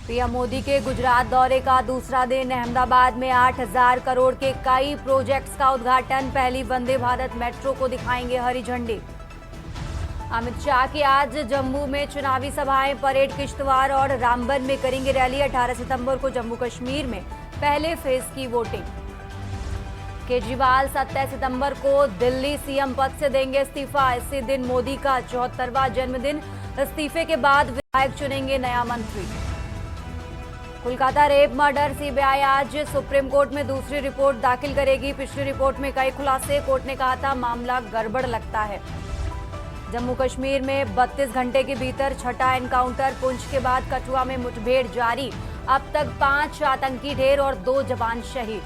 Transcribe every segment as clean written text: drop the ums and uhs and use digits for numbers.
PM Modi के गुजरात दौरे का दूसरा दिन। अहमदाबाद में 8,000 करोड़ के कई प्रोजेक्ट्स का उद्घाटन। पहली वंदे भारत मेट्रो को दिखाएंगे हरी झंडी। अमित शाह की आज जम्मू में चुनावी सभाएं। परेड किश्तवाड़ और रामबन में करेंगे रैली। 18 सितंबर को जम्मू कश्मीर में पहले फेज की वोटिंग। केजरीवाल 27 सितंबर को दिल्ली सीएम पद से देंगे इस्तीफा। इसी दिन मोदी का 74वां जन्मदिन। इस्तीफे के बाद विधायक चुनेंगे नया मंत्री। Kolkata rape murder. सीबीआई आज सुप्रीम कोर्ट में दूसरी रिपोर्ट दाखिल करेगी। पिछली रिपोर्ट में कई खुलासे। कोर्ट ने कहा था मामला गड़बड़ लगता है। जम्मू कश्मीर में 32 घंटे के भीतर छठा एनकाउंटर। पुंछ के बाद कठुआ में मुठभेड़ जारी। अब तक 5 आतंकी ढेर और 2 जवान शहीद।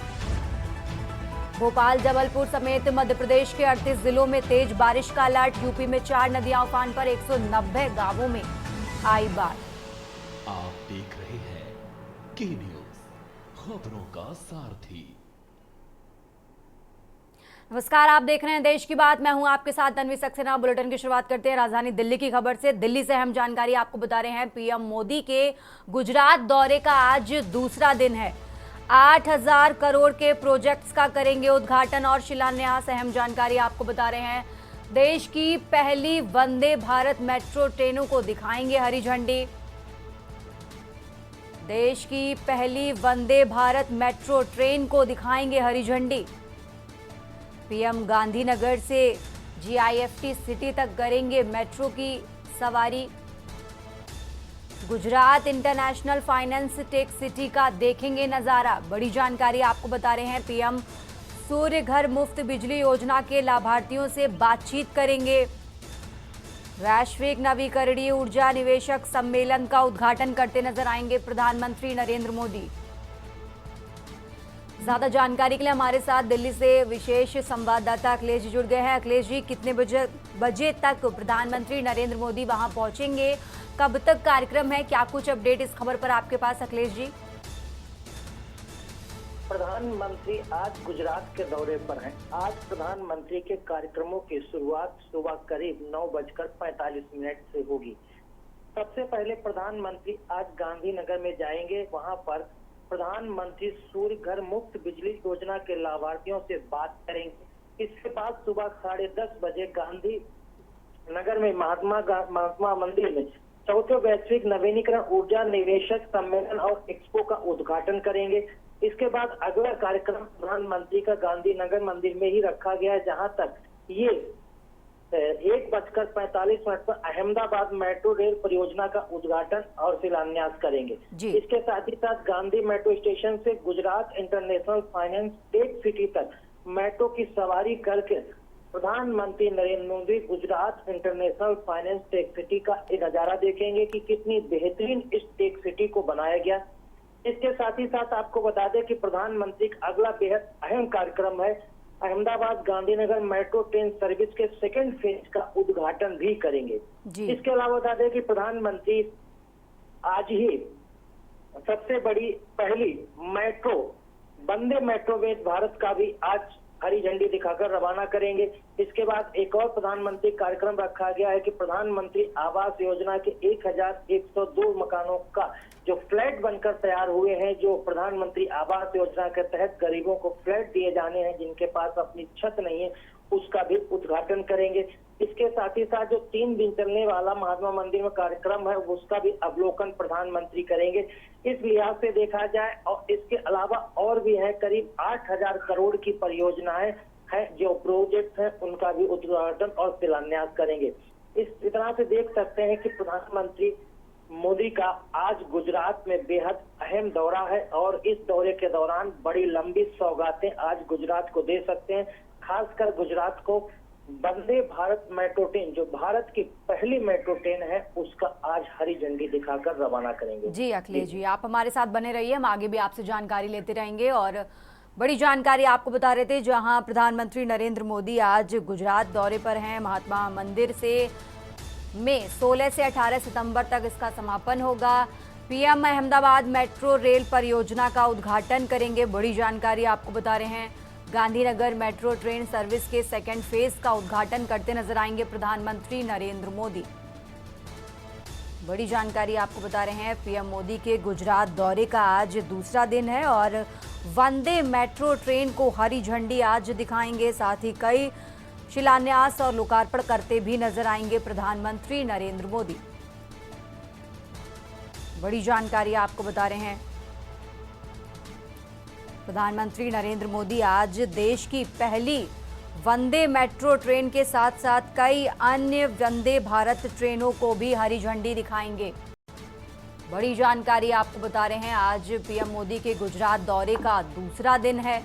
भोपाल, जबलपुर समेत मध्य प्रदेश के 38 जिलों में तेज बारिश का अलर्ट। यूपी में 4 नदियां उफान पर। 190 गांवों में आई बाढ़। आप देख रहे हैं की न्यूज, खबरों का सारथी। नमस्कार, आप देख रहे हैं देश की बात। मैं हूं आपके साथ तन्वी सक्सेना। बुलेटिन की शुरुआत करते हैं राजधानी दिल्ली की खबर से। दिल्ली से अहम जानकारी आपको बता रहे हैं। पीएम मोदी के गुजरात दौरे का आज दूसरा दिन है। 8,000 करोड़ के प्रोजेक्ट्स का करेंगे उद्घाटन और शिलान्यास। अहम जानकारी आपको बता रहे हैं। देश की पहली वंदे भारत मेट्रो ट्रेनों को दिखाएंगे हरी झंडी। देश की पहली वंदे भारत मेट्रो ट्रेन को दिखाएंगे हरी झंडी। पीएम गांधीनगर से जीआईएफटी सिटी तक करेंगे मेट्रो की सवारी। Gujarat international finance tech city का देखेंगे नजारा। बड़ी जानकारी आपको बता रहे हैं। पीएम सूर्य घर मुफ्त बिजली योजना के लाभार्थियों से बातचीत करेंगे। वैश्विक नवीकरणीय ऊर्जा निवेशक सम्मेलन का उद्घाटन करते नजर आएंगे प्रधानमंत्री नरेंद्र मोदी। ज्यादा जानकारी के लिए हमारे साथ दिल्ली से विशेष संवाददाता अखिलेश जी जुड़ गए हैं। अखिलेश जी, कितने बजे तक प्रधानमंत्री नरेंद्र मोदी वहां पहुंचेंगे? कब तक कार्यक्रम है? क्या कुछ अपडेट इस खबर पर आपके पास अखिलेश जी? प्रधानमंत्री आज गुजरात के दौरे पर हैं। आज प्रधानमंत्री के कार्यक्रमों की शुरुआत सुबह करीब 9:45 से होगी। सबसे पहले प्रधानमंत्री आज गांधीनगर में जाएंगे। वहां पर प्रधानमंत्री सूर्य घर मुफ्त बिजली योजना के लाभार्थियों से बात करेंगे। इसके बाद सुबह 10:30 बजे गांधी नगर में महात्मा मंदिर में चौथे वैश्विक नवीनीकरण ऊर्जा निवेशक सम्मेलन और एक्सपो का उद्घाटन करेंगे। इसके बाद अगला कार्यक्रम प्रधानमंत्री का गांधीनगर मंदिर में ही रखा गया है, जहां तक ये 1:45 पर अहमदाबाद मेट्रो रेल परियोजना का उद्घाटन और शिलान्यास करेंगे। इसके साथ ही साथ गांधी मेट्रो स्टेशन से Gujarat international finance tech city तक मेट्रो की सवारी करके प्रधानमंत्री Narendra Modi Gujarat international finance tech city का एक नजारा देखेंगे कि कितनी बेहतरीन इस टेक सिटी को बनाया गया। इसके साथ ही साथ आपको बता दें कि प्रधानमंत्री का अगला बेहद अहम कार्यक्रम है। Ahmedabad Gandhinagar metro train service के सेकंड फेज का उद्घाटन भी करेंगे। इसके अलावा बता दें कि प्रधानमंत्री आज ही सबसे बड़ी पहली मेट्रो वंदे मेट्रो में भारत का भी आज हरी झंडी दिखाकर रवाना करेंगे। इसके बाद एक और प्रधानमंत्री कार्यक्रम रखा गया है कि प्रधानमंत्री आवास योजना के 1,102 मकानों का जो फ्लैट बनकर तैयार हुए हैं, जो प्रधानमंत्री आवास योजना के तहत गरीबों को फ्लैट दिए जाने हैं जिनके पास अपनी छत नहीं है, उसका भी उद्घाटन करेंगे। इसके साथ ही साथ जो 3 दिन चलने वाला महात्मा मंदिर में कार्यक्रम है, उसका भी अवलोकन प्रधानमंत्री करेंगे। इस लिहाज से देखा जाए और इसके अलावा और भी है करीब 8,000 करोड़ की परियोजनाएं हैं, जो प्रोजेक्ट हैं, उनका भी उद्घाटन और शिलान्यास करेंगे। इस तरह से देख सकते हैं कि प्रधानमंत्री मोदी का आज गुजरात में बेहद अहम दौरा है और इस दौरे के दौरान बड़ी लंबी सौगातें आज गुजरात को दे सकते हैं। खासकर गुजरात को वंदे भारत मेट्रो ट्रेन, जो भारत की पहली मेट्रो ट्रेन है, उसका आज हरी झंडी दिखाकर रवाना करेंगे। जी अखिलेश जी, आप हमारे साथ बने रहिए। हम आगे भी आपसे जानकारी लेते रहेंगे और बड़ी जानकारी आपको बता रहे थे। जहां प्रधानमंत्री नरेंद्र मोदी आज गुजरात दौरे पर हैं। महात्मा मंदिर से में 16 से 18 सितंबर तक इसका समापन होगा। पीएम अहमदाबाद मेट्रो रेल परियोजना का उद्घाटन करेंगे। बड़ी जानकारी आपको बता रहे हैं। गांधीनगर मेट्रो ट्रेन सर्विस के सेकंड फेज का उद्घाटन करते नजर आएंगे प्रधानमंत्री नरेंद्र मोदी। बड़ी जानकारी आपको बता रहे हैं, पीएम मोदी के गुजरात दौरे का आज दूसरा दिन है और वंदे मेट्रो ट्रेन को हरी झंडी आज दिखाएंगे। साथ ही कई शिलान्यास और लोकार्पण करते भी नजर आएंगे प्रधानमंत्री नरेंद्र मोदी। बड़ी जानकारी आपको बता रहे हैं, प्रधानमंत्री नरेंद्र मोदी आज देश की पहली वंदे मेट्रो ट्रेन के साथ साथ कई अन्य वंदे भारत ट्रेनों को भी हरी झंडी दिखाएंगे। बड़ी जानकारी आपको बता रहे हैं, आज पीएम मोदी के गुजरात दौरे का दूसरा दिन है।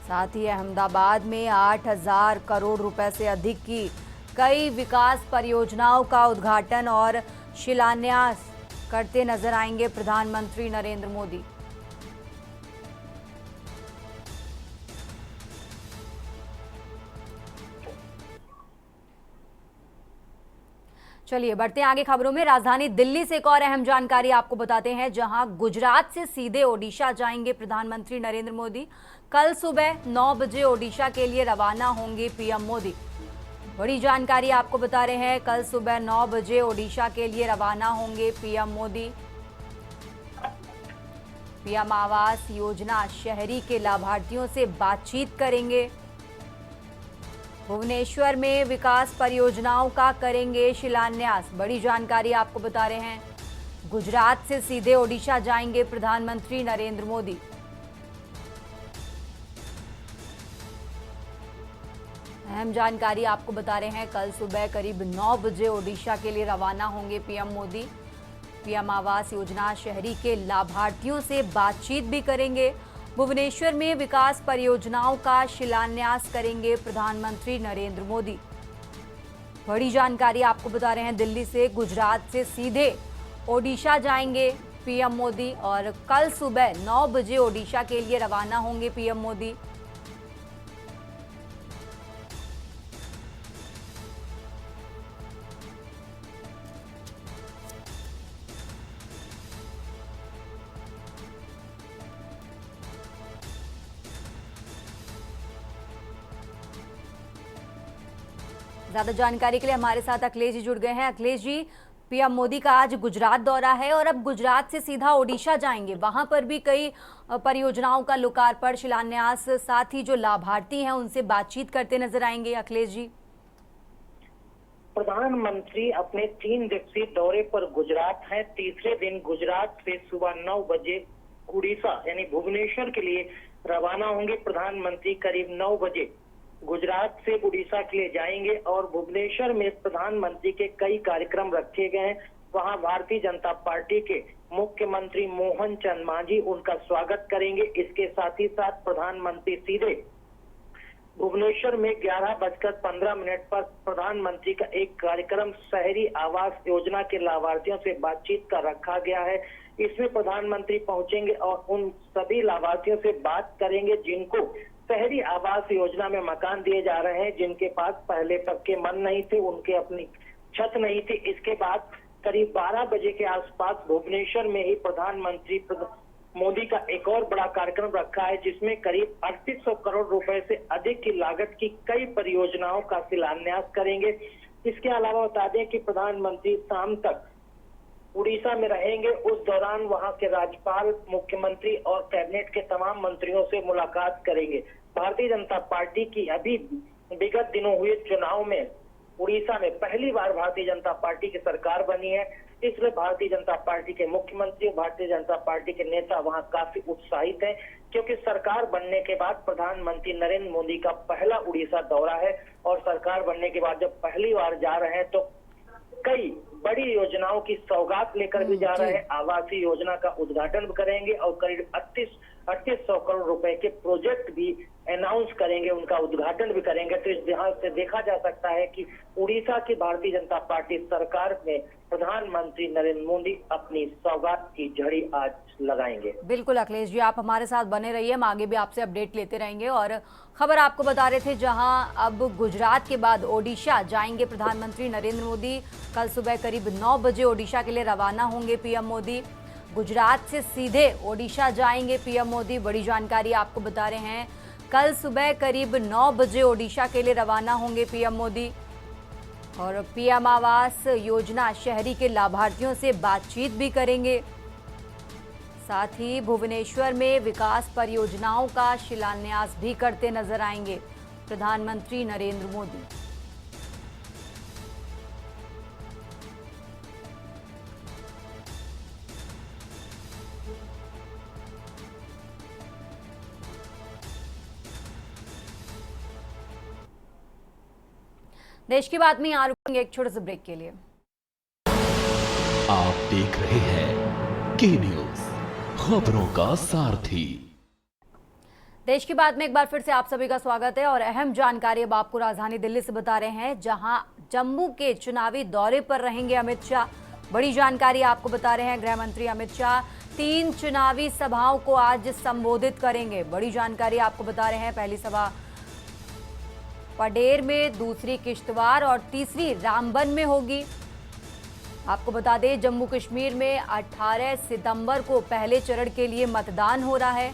साथ ही अहमदाबाद में 8,000 करोड़ रुपए से अधिक की कई विकास परियोजनाओं का उद्घाटन और शिलान्यास करते नजर आएंगे प्रधानमंत्री नरेंद्र मोदी। चलिए बढ़ते हैं आगे खबरों में। राजधानी दिल्ली से एक और अहम जानकारी आपको बताते हैं, जहां गुजरात से सीधे ओडिशा जाएंगे प्रधानमंत्री नरेंद्र मोदी। कल सुबह 9 बजे ओडिशा के लिए रवाना होंगे पीएम मोदी। बड़ी जानकारी आपको बता रहे हैं, कल सुबह 9 बजे ओडिशा के लिए रवाना होंगे पीएम मोदी। पीएम आवास योजना शहरी के लाभार्थियों से बातचीत करेंगे। भुवनेश्वर में विकास परियोजनाओं का करेंगे शिलान्यास। बड़ी जानकारी आपको बता रहे हैं, गुजरात से सीधे ओडिशा जाएंगे प्रधानमंत्री नरेंद्र मोदी। अहम जानकारी आपको बता रहे हैं, कल सुबह करीब 9 बजे ओडिशा के लिए रवाना होंगे पीएम मोदी। पीएम आवास योजना शहरी के लाभार्थियों से बातचीत भी करेंगे। भुवनेश्वर में विकास परियोजनाओं का शिलान्यास करेंगे प्रधानमंत्री नरेंद्र मोदी। बड़ी जानकारी आपको बता रहे हैं, दिल्ली से गुजरात से सीधे ओडिशा जाएंगे पीएम मोदी और कल सुबह 9 बजे ओडिशा के लिए रवाना होंगे पीएम मोदी। ज्यादा जानकारी के लिए हमारे साथ अखिलेश जी जुड़ गए हैं। अखिलेश जी, पीएम मोदी का आज गुजरात दौरा है और अब गुजरात से सीधा ओडिशा जाएंगे, वहां पर भी कई परियोजनाओं का लोकार्पण, शिलान्यास, साथ ही जो लाभार्थी हैं उनसे बातचीत करते नजर आएंगे। अखिलेश जी, प्रधानमंत्री अपने 3 दिवसीय दौरे पर गुजरात हैं। तीसरे दिन गुजरात से सुबह 9 बजे उड़ीसा यानी भुवनेश्वर के लिए रवाना होंगे। प्रधानमंत्री करीब 9 बजे गुजरात से उड़ीसा के लिए जाएंगे और भुवनेश्वर में प्रधानमंत्री के कई कार्यक्रम रखे गए हैं। वहां भारतीय जनता पार्टी के मुख्यमंत्री मोहन चंद मांझी उनका स्वागत करेंगे। इसके साथ ही साथ प्रधानमंत्री सीधे भुवनेश्वर में 11:15 पर प्रधानमंत्री का एक कार्यक्रम शहरी आवास योजना के लाभार्थियों से बातचीत का रखा गया है। इसमें प्रधानमंत्री पहुंचेंगे और उन सभी लाभार्थियों से बात करेंगे जिनको शहरी आवास योजना में मकान दिए जा रहे हैं, जिनके पास पहले पक्के मन नहीं थे, उनके अपनी छत नहीं थी। इसके बाद करीब 12 बजे के आसपास भुवनेश्वर में ही प्रधानमंत्री मोदी का एक और बड़ा कार्यक्रम रखा है, जिसमें करीब 3800 करोड़ रुपए से अधिक की लागत की कई परियोजनाओं का शिलान्यास करेंगे। इसके अलावा बता दें कि प्रधानमंत्री शाम तक उड़ीसा में रहेंगे। उस दौरान वहां के राज्यपाल, मुख्यमंत्री और कैबिनेट के तमाम मंत्रियों से मुलाकात करेंगे। भारतीय जनता पार्टी की अभी विगत दिनों हुए चुनाव में उड़ीसा में पहली बार भारतीय जनता पार्टी की सरकार बनी है, इसलिए भारतीय जनता पार्टी के मुख्यमंत्री, भारतीय जनता पार्टी के नेता वहां काफी उत्साहित हैं, क्योंकि सरकार बनने के बाद प्रधानमंत्री नरेंद्र मोदी का पहला उड़ीसा दौरा है और सरकार बनने के बाद जब पहली बार जा रहे हैं तो कई बड़ी योजनाओं की सौगात लेकर भी जा रहे हैं। आवासीय योजना का उद्घाटन करेंगे और करीब 3800 करोड़ रुपए के प्रोजेक्ट भी अनाउंस करेंगे, उनका उद्घाटन भी करेंगे। तो इस लिहाज से देखा जा सकता है कि उड़ीसा की भारतीय जनता पार्टी सरकार में प्रधानमंत्री नरेंद्र मोदी अपनी सौगात की झड़ी आज लगाएंगे। बिल्कुल अखिलेश जी, आप हमारे साथ बने रहिए, हम आगे भी आपसे अपडेट लेते रहेंगे। और खबर आपको बता रहे थे, जहां अब गुजरात के बाद ओडिशा जाएंगे प्रधानमंत्री नरेंद्र मोदी। कल सुबह करीब 9 बजे ओडिशा के लिए रवाना होंगे पीएम मोदी। गुजरात से सीधे ओडिशा जाएंगे पीएम मोदी। बड़ी जानकारी आपको बता रहे हैं, कल सुबह करीब 9 बजे ओडिशा के लिए रवाना होंगे पीएम मोदी। और पीएम आवास योजना शहरी के लाभार्थियों से बातचीत भी करेंगे। साथ ही भुवनेश्वर में विकास परियोजनाओं का शिलान्यास भी करते नजर आएंगे प्रधानमंत्री नरेंद्र मोदी। देश की बात में यहाँ रुकेंगे एक छोटे से ब्रेक के लिए। आप देख रहे हैं के न्यूज, खबरों का सारथी। देश की बात में एक बार फिर से आप सभी का स्वागत है और अहम जानकारी अब आपको राजधानी दिल्ली से बता रहे हैं, जहां जम्मू के चुनावी दौरे पर रहेंगे अमित शाह। बड़ी जानकारी आपको बता रहे हैं, गृह मंत्री अमित शाह 3 चुनावी सभाओं को आज संबोधित करेंगे। बड़ी जानकारी आपको बता रहे हैं, पहली सभा पडेर में, दूसरी किश्तवाड़ और तीसरी रामबन में होगी। आपको बता दें, जम्मू कश्मीर में 18 सितंबर को पहले चरण के लिए मतदान हो रहा है।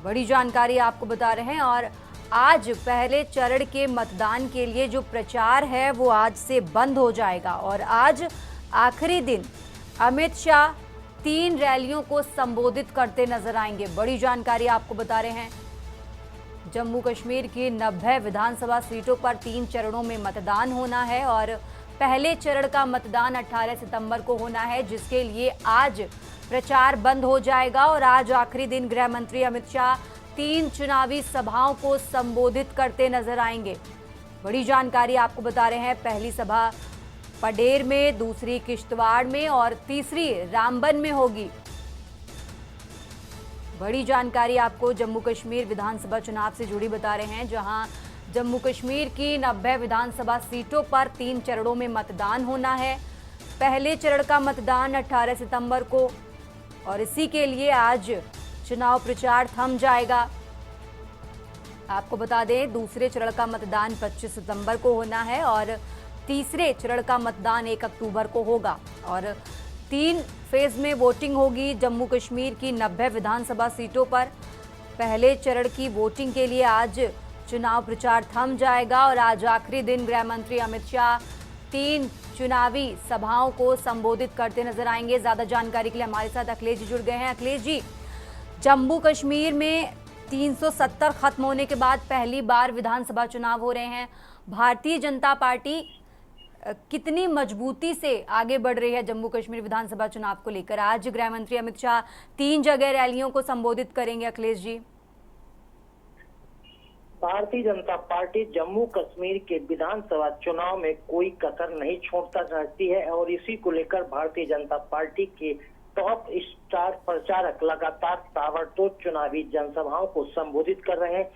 बड़ी जानकारी आपको बता रहे हैं और आज पहले चरण के मतदान के लिए जो प्रचार है वो आज से बंद हो जाएगा और आज आखिरी दिन अमित शाह 3 रैलियों को संबोधित करते नजर आएंगे। बड़ी जानकारी आपको बता रहे हैं, जम्मू कश्मीर की 90 विधानसभा सीटों पर 3 चरणों में मतदान होना है और पहले चरण का मतदान 18 सितंबर को होना है, जिसके लिए आज प्रचार बंद हो जाएगा और आज आखिरी दिन गृह मंत्री अमित शाह 3 चुनावी सभाओं को संबोधित करते नजर आएंगे। बड़ी जानकारी आपको बता रहे हैं, पहली सभा पडेर में, दूसरी किश्तवाड़ में और तीसरी रामबन में होगी। बड़ी जानकारी आपको जम्मू कश्मीर विधानसभा चुनाव से जुड़ी बता रहे हैं, जहां जम्मू कश्मीर की 90 विधानसभा सीटों पर 3 चरणों में मतदान होना है। पहले चरण का मतदान 18 सितंबर को और इसी के लिए आज चुनाव प्रचार थम जाएगा। आपको बता दें, दूसरे चरण का मतदान 25 सितंबर को होना है और तीसरे चरण का मतदान 1 अक्टूबर को होगा और 3 फेज में वोटिंग होगी जम्मू कश्मीर की 90 विधानसभा सीटों पर। पहले चरण की वोटिंग के लिए आज चुनाव प्रचार थम जाएगा और आज आखिरी दिन गृह मंत्री अमित शाह 3 चुनावी सभाओं को संबोधित करते नजर आएंगे। ज्यादा जानकारी के लिए हमारे साथ अखिलेश जी जुड़ गए हैं। अखिलेश जी, जम्मू कश्मीर में 370 खत्म होने के बाद पहली बार विधानसभा चुनाव हो रहे हैं। भारतीय जनता पार्टी कितनी मजबूती से आगे बढ़ रही है जम्मू कश्मीर विधानसभा चुनाव को लेकर? आज गृह मंत्री अमित शाह 3 जगह रैलियों को संबोधित करेंगे। अखिलेश जी, भारतीय जनता पार्टी जम्मू कश्मीर के विधानसभा चुनाव में कोई कसर नहीं छोड़ता चाहती है और इसी को लेकर भारतीय जनता पार्टी के टॉप स्टार प्रचारक लगातार ताबड़तोड़ चुनावी जनसभाओं को संबोधित कर रहे हैं।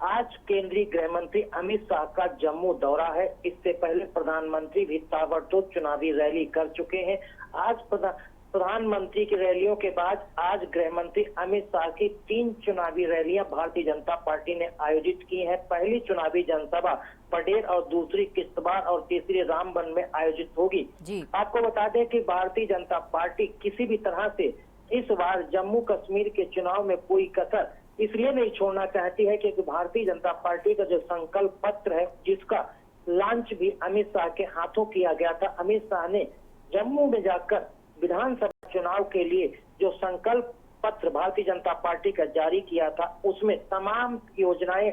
आज केंद्रीय गृह मंत्री अमित शाह का जम्मू दौरा है। इससे पहले प्रधानमंत्री भी ताबड़तोड़ चुनावी रैली कर चुके हैं। आज प्रधानमंत्री की रैलियों के बाद आज गृह मंत्री अमित शाह की 3 चुनावी रैलियां भारतीय जनता पार्टी ने आयोजित की हैं। पहली चुनावी जनसभा पडेर और दूसरी किश्तवाड़ और तीसरी रामबन में आयोजित होगी। आपको बता दें कि भारतीय जनता पार्टी किसी भी तरह से इस बार जम्मू कश्मीर के चुनाव में कोई कसर इसलिए नहीं छोड़ना चाहती है क्योंकि भारतीय जनता पार्टी का जो संकल्प पत्र है, जिसका लॉन्च भी अमित शाह के हाथों किया गया था। अमित शाह ने जम्मू में जाकर विधानसभा चुनाव के लिए जो संकल्प पत्र भारतीय जनता पार्टी का जारी किया था, उसमें तमाम योजनाएं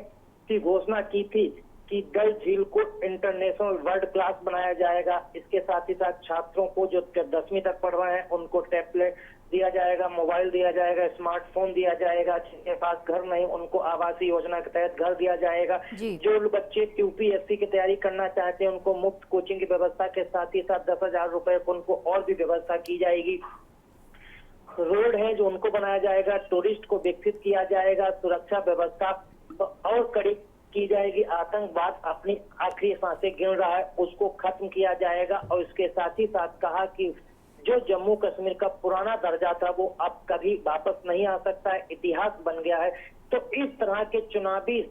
की घोषणा की थी कि डल झील को इंटरनेशनल वर्ल्ड क्लास बनाया जाएगा। इसके साथ ही साथ छात्रों को जो 10वीं तक पढ़ रहे हैं उनको टैबलेट दिया जाएगा, मोबाइल दिया जाएगा, स्मार्टफोन दिया जाएगा। जिनके पास घर नहीं उनको आवासीय योजना के तहत घर दिया जाएगा। जो बच्चे यूपीएससी की तैयारी करना चाहते हैं उनको मुफ्त कोचिंग की व्यवस्था के साथ ही साथ 10,000 रुपए को उनको और भी व्यवस्था की जाएगी। रोड है जो उनको बनाया जाएगा, टूरिस्ट को विकसित किया जाएगा, सुरक्षा व्यवस्था और कड़ी की जाएगी। आतंकवाद अपनी आखिरी सांसें गिन रहा है, उसको खत्म किया जाएगा। और इसके साथ ही साथ कहा कि जो जम्मू कश्मीर का पुराना दर्जा था वो अब कभी वापस नहीं आ सकता है, इतिहास बन गया है। तो इस तरह के चुनावी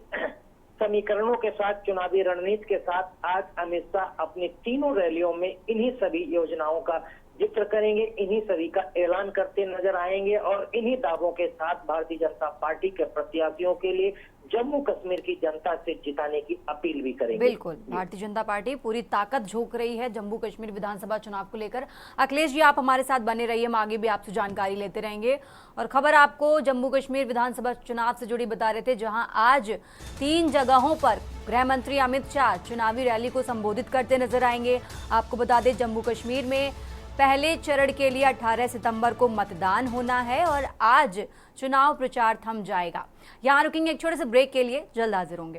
समीकरणों के साथ, चुनावी रणनीति के साथ आज अमित शाह अपनी तीनों रैलियों में इन्हीं सभी योजनाओं का जिक्र करेंगे, इन्हीं सभी का ऐलान करते नजर आएंगे और इन्हीं दावों के साथ भारतीय जनता पार्टी के प्रत्याशियों के लिए जम्मू कश्मीर की जनता से जिताने की अपील भी करेंगे। बिल्कुल, भारतीय जनता पार्टी पूरी ताकत झोंक रही है जम्मू कश्मीर विधानसभा चुनाव को लेकर। अखिलेश जी, आप हमारे साथ बने रहिए, हम आगे भी आपसे जानकारी लेते रहेंगे। और खबर आपको जम्मू कश्मीर विधानसभा चुनाव से जुड़ी बता रहे थे, जहां आज 3 जगहों पर गृह मंत्री अमित शाह चुनावी रैली को संबोधित करते नजर आएंगे। आपको बता दें, जम्मू कश्मीर में पहले चरण के लिए 18 सितंबर को मतदान होना है और आज चुनाव प्रचार थम जाएगा। यहां रुकेंगे एक छोटे से ब्रेक के लिए, जल्द हाजिर होंगे।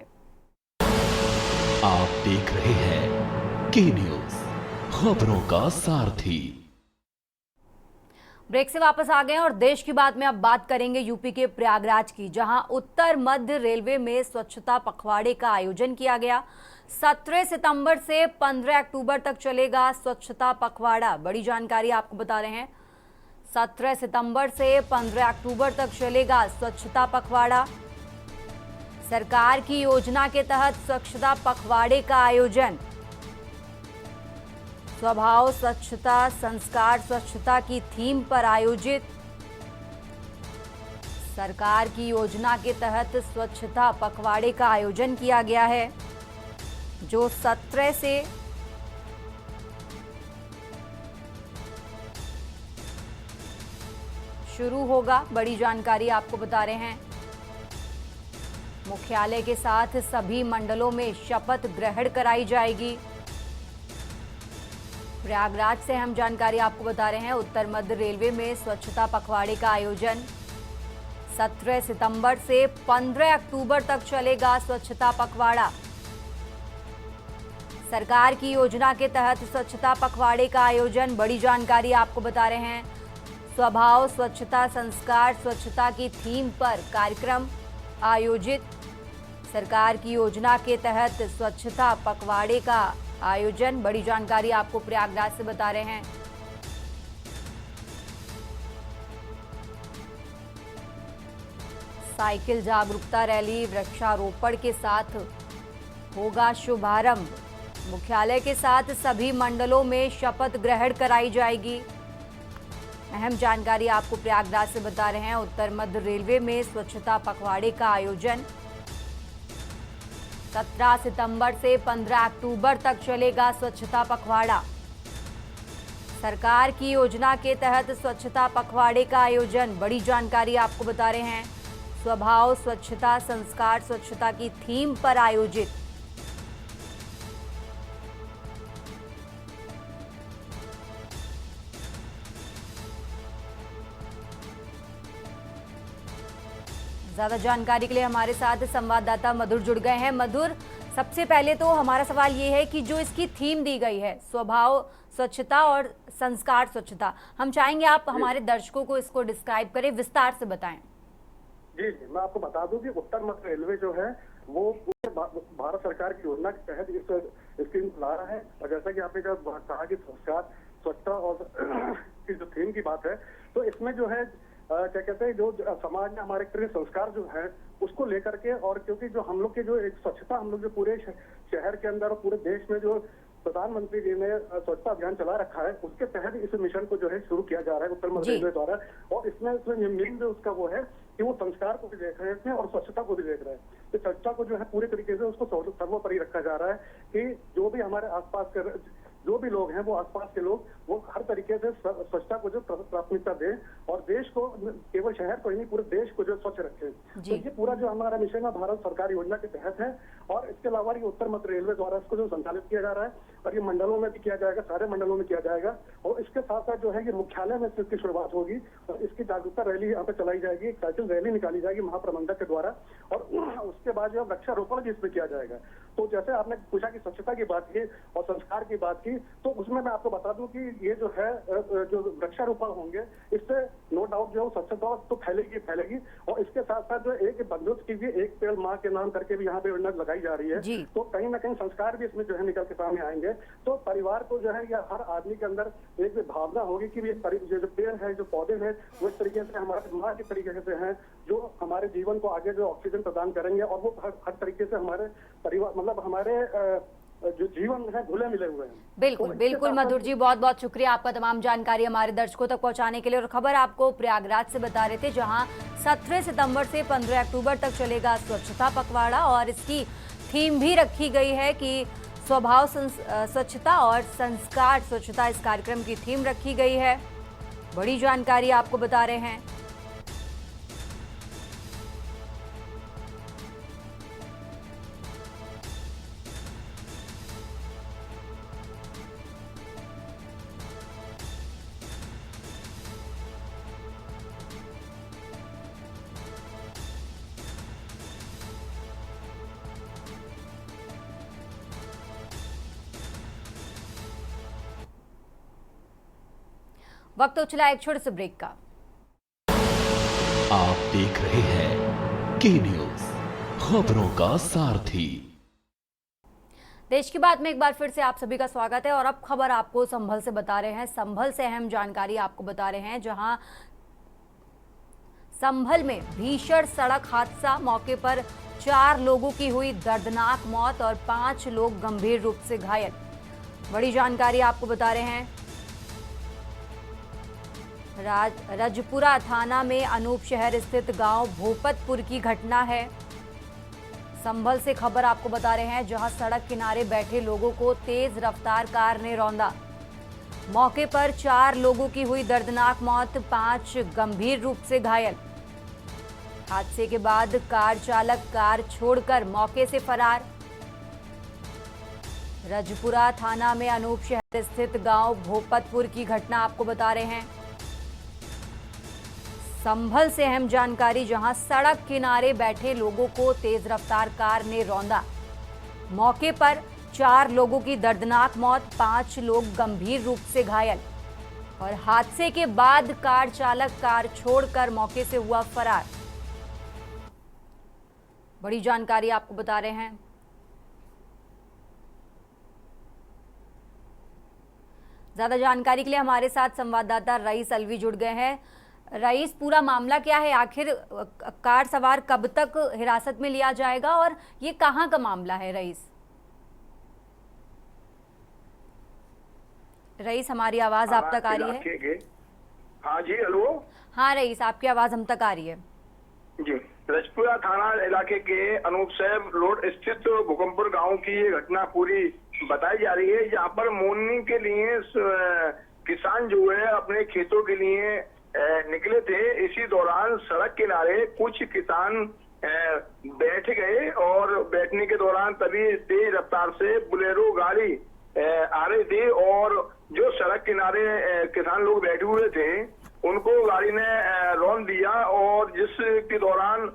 आप देख रहे हैं के न्यूज, खबरों का सारथी। ब्रेक से वापस आ गए और देश की बात में अब बात करेंगे यूपी के प्रयागराज की, जहां उत्तर मध्य रेलवे में स्वच्छता पखवाड़े का आयोजन किया गया। 17 सितंबर से 15 अक्टूबर तक चलेगा स्वच्छता पखवाड़ा। बड़ी जानकारी आपको बता रहे हैं, 17 सितंबर से 15 अक्टूबर तक चलेगा स्वच्छता पखवाड़ा। सरकार की योजना के तहत स्वच्छता पखवाड़े का आयोजन। स्वभाव स्वच्छता, संस्कार स्वच्छता की थीम पर आयोजित। सरकार की योजना के तहत स्वच्छता पखवाड़े का आयोजन किया गया है, जो 17 से शुरू होगा। बड़ी जानकारी आपको बता रहे हैं, मुख्यालय के साथ सभी मंडलों में शपथ ग्रहण कराई जाएगी। प्रयागराज से हम जानकारी आपको बता रहे हैं, उत्तर मध्य रेलवे में स्वच्छता पखवाड़े का आयोजन 17 सितंबर से 15 अक्टूबर तक चलेगा स्वच्छता पखवाड़ा। सरकार की योजना के तहत स्वच्छता पखवाड़े का आयोजन। बड़ी जानकारी आपको बता रहे हैं, स्वभाव स्वच्छता, संस्कार स्वच्छता की थीम पर कार्यक्रम आयोजित। सरकार की योजना के तहत स्वच्छता पखवाड़े का आयोजन। बड़ी जानकारी आपको प्रयागराज से बता रहे हैं। साइकिल जागरूकता रैली वृक्षारोपण के साथ होगा शुभारंभ। मुख्यालय के साथ सभी मंडलों में शपथ ग्रहण कराई जाएगी। अहम जानकारी आपको प्रयागराज से बता रहे हैं, उत्तर मध्य रेलवे में स्वच्छता पखवाड़े का आयोजन 17 सितंबर से 15 अक्टूबर तक चलेगा स्वच्छता पखवाड़ा। सरकार की योजना के तहत स्वच्छता पखवाड़े का आयोजन। बड़ी जानकारी आपको बता रहे हैं, स्वभाव स्वच्छता, संस्कार स्वच्छता की थीम पर आयोजित। ज्यादा जानकारी के लिए हमारे साथ संवाददाता मधुर जुड़ गए हैं। मधुर, सबसे पहले तो हमारा सवाल ये है कि जो इसकी थीम दी गई है, स्वभाव स्वच्छता और संस्कार स्वच्छता, हम चाहेंगे आप हमारे दर्शकों को इसको डिस्क्राइब करें, विस्तार से बताएं। जी, मैं आपको बता दूं कि उत्तर मध्य रेलवे जो है वो भारत सरकार की योजना के तहत इस स्कीम ला रहा है। और जैसा कि आपने जब कहा कि संस्कार स्वच्छता और की जो थीम की बात है, तो इसमें जो है क्या कहते हैं, जो समाज में हमारे संस्कार जो है उसको लेकर के, और क्योंकि जो हम लोग के जो एक स्वच्छता हम लोग जो पूरे शहर के अंदर और पूरे देश में जो प्रधानमंत्री जी ने स्वच्छता अभियान चला रखा है, उसके तहत इस मिशन को जो है शुरू किया जा रहा है उत्तर मध्य रेलवे द्वारा। और इसमें मेन जो उसका वो है कि वो संस्कार को भी देख रहे हैं और स्वच्छता को भी देख रहे हैं। तो स्वच्छता को जो है पूरी तरीके से उसको सर्वोपरि रखा जा रहा है कि जो भी हमारे आसपास के जो भी लोग हैं, वो आसपास के लोग, वो हर तरीके से स्वच्छता को जो प्राथमिकता दें और देश को, केवल शहर को ही नहीं पूरे देश को जो स्वच्छ रखें। तो ये पूरा जो हमारा मिशन है भारत सरकार योजना के तहत है। और इसके अलावा ये उत्तर मध्य रेलवे द्वारा इसको जो संचालित किया जा रहा है और ये मंडलों में भी किया जाएगा, सारे मंडलों में किया जाएगा। और इसके साथ साथ जो है ये मुख्यालय में इसकी शुरुआत होगी और इसकी जागरूकता रैली यहाँ पे चलाई जाएगी, एक साइकिल रैली निकाली जाएगी महाप्रबंधक के द्वारा। और उसके बाद जो वृक्षारोपण भी इसमें किया जाएगा। तो जैसे आपने पूछा कि स्वच्छता की बात की और संस्कार की बात की, तो उसमें मैं आपको बता दूं कि ये जो है जो वृक्षारोपण होंगे, इससे नो डाउट जो स्वच्छता तो फैलेगी। और इसके साथ साथ जो एक बंदोबस्त की भी एक पेड़ माँ के नाम करके भी यहाँ पे योजना लगाई जा रही है। तो कहीं ना कहीं संस्कार भी इसमें जो है निकल के सामने आएंगे। तो परिवार को जो है या हर आदमी के अंदर एक भावना होगी कि जो पेड़ है, जो पौधे हैं, वो इस तरीके से हमारे माँ के तरीके से हैं, जो हमारे जीवन को आगे जो ऑक्सीजन प्रदान करेंगे। और वो हर तरीके से हमारे परिवार, मतलब हमारे जो जीवन है घुले मिले हुए हैं। बिल्कुल तो बिल्कुल मधुर जी, बहुत बहुत शुक्रिया आपका तमाम जानकारी हमारे दर्शकों तक पहुंचाने के लिए। और खबर आपको प्रयागराज से बता रहे थे, जहां 17 सितंबर से 15 अक्टूबर तक चलेगा स्वच्छता पखवाड़ा और इसकी थीम भी रखी गई है कि स्वभाव स्वच्छता और संस्कार स्वच्छता, इस कार्यक्रम की थीम रखी गई है। बड़ी जानकारी आपको बता रहे हैं। वक्त हो चला एक छोटे से ब्रेक का। आप देख रहे हैं के न्यूज, खबरों का सारथी। देश की बात में एक बार फिर से आप सभी का स्वागत है। और अब खबर आपको संभल से बता रहे हैं। संभल से अहम जानकारी आपको बता रहे हैं, जहां संभल में भीषण सड़क हादसा, मौके पर 4 लोगों की हुई दर्दनाक मौत और 5 लोग गंभीर रूप से घायल। बड़ी जानकारी आपको बता रहे हैं। रजपुरा थाना में अनूप शहर स्थित गांव भोपतपुर की घटना है। संभल से खबर आपको बता रहे हैं, जहां सड़क किनारे बैठे लोगों को तेज रफ्तार कार ने रौंदा। मौके पर 4 लोगों की हुई दर्दनाक मौत, 5 गंभीर रूप से घायल। हादसे के बाद कार चालक कार छोड़कर मौके से फरार। रजपुरा थाना में अनूप शहर स्थित गांव भोपतपुर की घटना आपको बता रहे हैं। संभल से अहम जानकारी, जहां सड़क किनारे बैठे लोगों को तेज रफ्तार कार ने रौंदा। मौके पर 4 लोगों की दर्दनाक मौत, 5 लोग गंभीर रूप से घायल। और हादसे के बाद कार चालक कार छोड़कर मौके से हुआ फरार। बड़ी जानकारी आपको बता रहे हैं। ज्यादा जानकारी के लिए हमारे साथ संवाददाता रईस अलवी जुड़ गए हैं। रईस, पूरा मामला क्या है? आखिर कार सवार कब तक हिरासत में लिया जाएगा और ये कहां का मामला है? रईस, हमारी आवाज आप तक आ रही है? हाँ जी, हेलो। हाँ रईस, आपकी आवाज हम तक आ रही है जी। रजपुरा थाना इलाके के अनूप साहब रोड स्थित भूकंपुर गांव की ये घटना पूरी बताई जा रही है, जहाँ पर मोनी के लिए किसान जो है अपने खेतों के लिए निकले थे। इसी दौरान सड़क किनारे कुछ किसान बैठ गए और बैठने के दौरान तभी तेज रफ्तार से बुलेरो गाड़ी आ रही थी और जो सड़क किनारे किसान लोग बैठे हुए थे उनको गाड़ी ने रौंद दिया और जिसके दौरान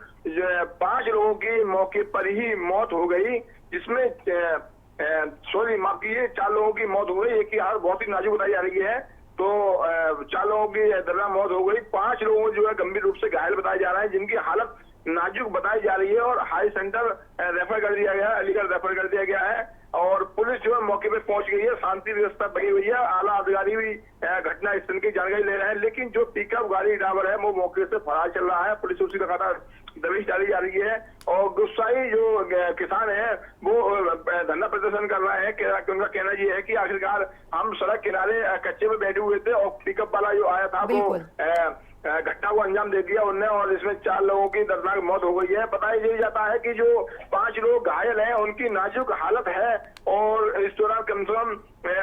5 लोगों की मौके पर ही मौत हो गई, जिसमें 4 लोगों की मौत हो गई। एक की हालत बहुत ही नाजुक बताई जा रही है, तो 4 लोगों की दर्दनाक मौत हो गई। 5 लोगों जो है गंभीर रूप से घायल बताया जा रहा है, जिनकी हालत नाजुक बताई जा रही है और हाई सेंटर रेफर कर दिया गया है, अलीगढ़ रेफर कर दिया गया है। और पुलिस जो है मौके पे पहुंच गई है, शांति व्यवस्था बनी हुई है। आला अधिकारी भी घटना स्थल की जानकारी ले रहे हैं, लेकिन जो पिकअप गाड़ी ड्राइवर है वो मौके से फरार चल रहा है। पुलिस उसी लगातार दबिश डाली जा रही है और गुस्साई जो किसान है वो धरना प्रदर्शन कर रहे हैं। उनका कहना ये है कि आखिरकार हम सड़क किनारे कच्चे में बैठे हुए थे और पिकअप वाला जो आया था वो घटना को अंजाम दे दिया उनने और इसमें 4 लोगों की दर्दनाक मौत हो गई है। बताया यही जाता है कि जो 5 लोग घायल हैं उनकी नाजुक हालत है और इस दौरान कम से कम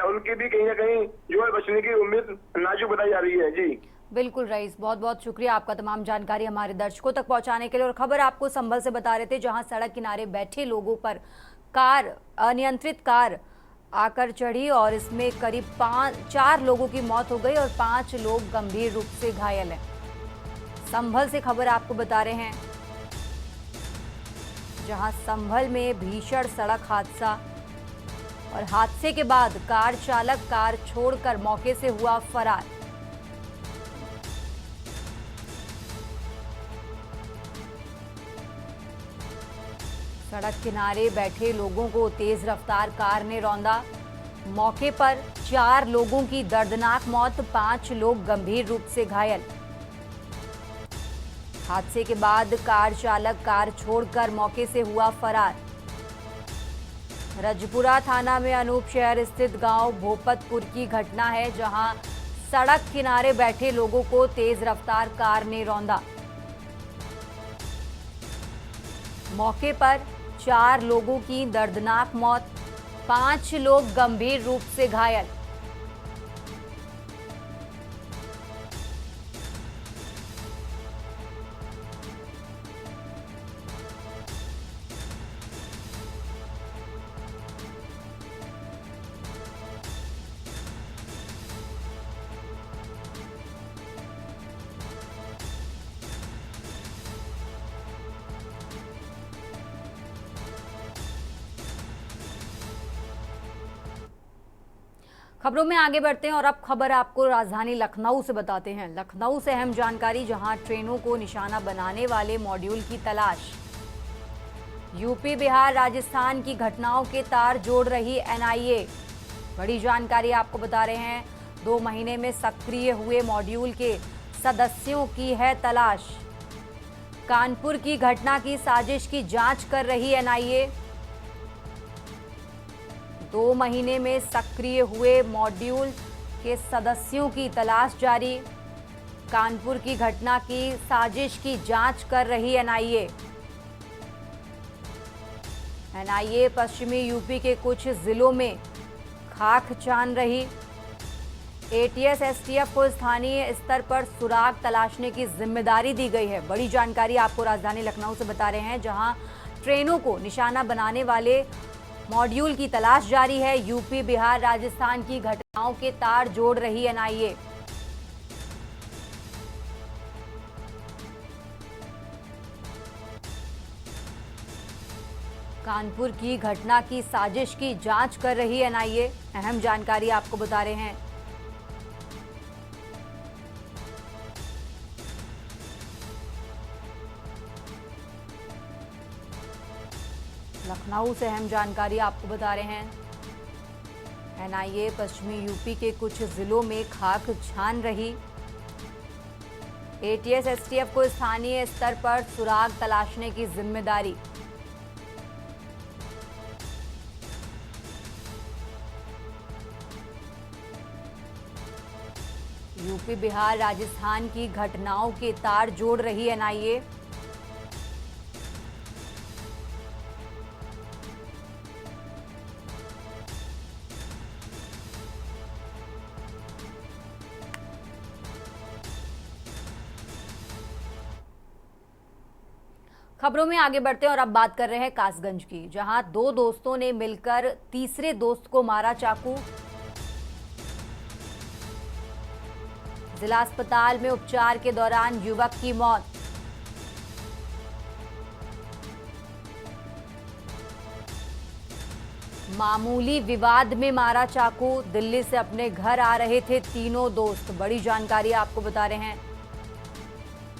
उनकी भी कहीं ना कहीं जो है बचने की उम्मीद नाजुक बताई जा रही है। जी बिल्कुल रईस, बहुत बहुत शुक्रिया आपका तमाम जानकारी हमारे दर्शकों तक पहुंचाने के लिए। और खबर आपको संभल से बता रहे थे, जहां सड़क किनारे बैठे लोगों पर अनियंत्रित कार आकर चढ़ी और इसमें करीब 4 लोगों की मौत हो गई और 5 लोग गंभीर रूप से घायल हैं। संभल से खबर आपको बता रहे हैं, जहां संभल में भीषण सड़क हादसा और हादसे के बाद कार चालक कार छोड़कर मौके से हुआ फरार। सड़क किनारे बैठे लोगों को तेज रफ्तार कार ने रौंदा। मौके पर 4 लोगों की दर्दनाक मौत, 5 लोग गंभीर रूप से घायल। हादसे के बाद कार चालक कार छोड़कर मौके से हुआ फरार। रजपुरा थाना में अनूप शहर स्थित गांव भोपतपुर की घटना है, जहां सड़क किनारे बैठे लोगों को तेज रफ्तार कार ने रौंदा। मौके पर 4 लोगों की दर्दनाक मौत, 5 लोग गंभीर रूप से घायल। खबरों में आगे बढ़ते हैं और अब खबर आपको राजधानी लखनऊ से बताते हैं। लखनऊ से अहम जानकारी, जहां ट्रेनों को निशाना बनाने वाले मॉड्यूल की तलाश। यूपी, बिहार, राजस्थान की घटनाओं के तार जोड़ रही एनआईए। बड़ी जानकारी आपको बता रहे हैं। 2 महीने में सक्रिय हुए मॉड्यूल के सदस्यों की है तलाश। कानपुर की घटना की साजिश की जांच कर रही एनआईए। 2 महीने में सक्रिय हुए मॉड्यूल के सदस्यों की तलाश जारी। कानपुर की घटना की साजिश की जांच कर रही एनआईए। एनआईए पश्चिमी यूपी के कुछ जिलों में खाक छान रही। एटीएस एसटीएफ को स्थानीय स्तर पर सुराग तलाशने की जिम्मेदारी दी गई है। बड़ी जानकारी आपको राजधानी लखनऊ से बता रहे हैं, जहां ट्रेनों को निशाना बनाने वाले मॉड्यूल की तलाश जारी है। यूपी, बिहार, राजस्थान की घटनाओं के तार जोड़ रही एनआईए। कानपुर की घटना की साजिश की जांच कर रही एनआईए। अहम जानकारी आपको बता रहे हैं। लखनऊ से अहम जानकारी आपको बता रहे हैं। एनआईए पश्चिमी यूपी के कुछ जिलों में खाक छान रही। एटीएस एसटीएफ को स्थानीय स्तर पर सुराग तलाशने की जिम्मेदारी। यूपी, बिहार, राजस्थान की घटनाओं के तार जोड़ रही एनआईए। खबरों में आगे बढ़ते हैं और अब बात कर रहे हैं कासगंज की, जहां 2 दोस्तों ने मिलकर तीसरे दोस्त को मारा चाकू। जिला अस्पताल में उपचार के दौरान युवक की मौत। मामूली विवाद में मारा चाकू। दिल्ली से अपने घर आ रहे थे तीनों दोस्त। बड़ी जानकारी आपको बता रहे हैं।